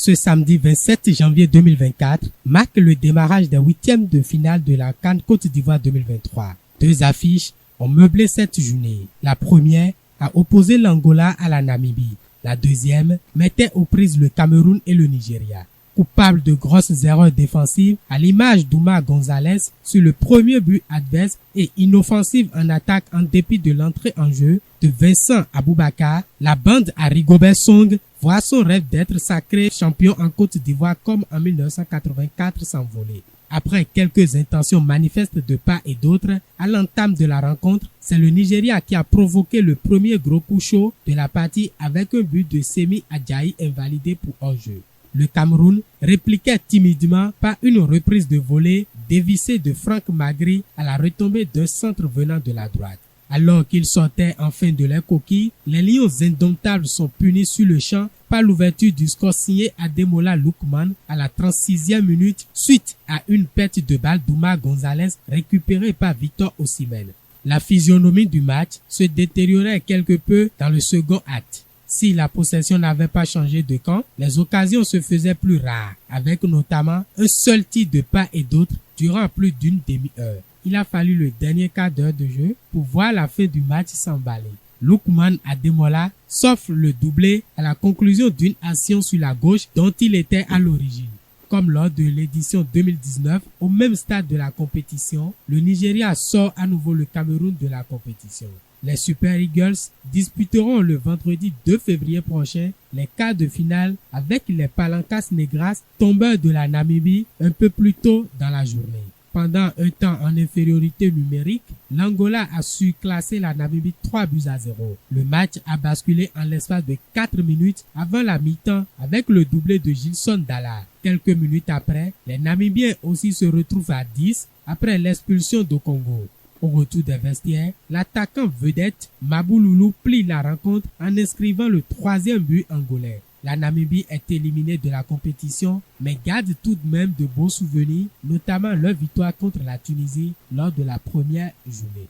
Ce samedi 27 janvier 2024 marque le démarrage des huitièmes de finale de la CAN Côte d'Ivoire 2023. Deux affiches ont meublé cette journée. La première a opposé l'Angola à la Namibie. La deuxième mettait aux prises le Cameroun et le Nigeria. Coupable de grosses erreurs défensives, à l'image d'Oumar Gonzalez sur le premier but adverse et inoffensive en attaque en dépit de l'entrée en jeu de Vincent Aboubakar, la bande à Rigobert Song voit son rêve d'être sacré champion en Côte d'Ivoire comme en 1984 s'envoler. Après quelques intentions manifestes de part et d'autre, à l'entame de la rencontre, c'est le Nigeria qui a provoqué le premier gros coup chaud de la partie avec un but de Semi Adjaï invalidé pour hors-jeu. Le Cameroun répliquait timidement par une reprise de volée dévissée de Franck Magri à la retombée d'un centre venant de la droite. Alors qu'ils sortaient enfin de leur coquille, les Lions indomptables sont punis sur le champ par l'ouverture du score signé Ademola Lookman à la 36e minute suite à une perte de balle d'Oumar Gonzalez récupérée par Victor Osimhen. La physionomie du match se détériorait quelque peu dans le second acte. Si la possession n'avait pas changé de camp, les occasions se faisaient plus rares, avec notamment un seul tir de part et d'autre durant plus d'une demi-heure. Il a fallu le dernier quart d'heure de jeu pour voir la fin du match s'emballer. Lookman Ademola s'offre le doublé à la conclusion d'une action sur la gauche dont il était à l'origine. Comme lors de l'édition 2019, au même stade de la compétition, le Nigeria sort à nouveau le Cameroun de la compétition. Les Super Eagles disputeront le vendredi 2 février prochain les quarts de finale avec les Palancas Negras, tombeurs de la Namibie, un peu plus tôt dans la journée. Pendant un temps en infériorité numérique, l'Angola a su classer la Namibie 3-0. Le match a basculé en l'espace de 4 minutes avant la mi-temps avec le doublé de Gilson Dalla. Quelques minutes après, les Namibiens aussi se retrouvent à 10 après l'expulsion de Congo. Au retour des vestiaires, l'attaquant vedette Mabou Loulou plie la rencontre en inscrivant le troisième but angolais. La Namibie est éliminée de la compétition, mais garde tout de même de beaux souvenirs, notamment leur victoire contre la Tunisie lors de la première journée.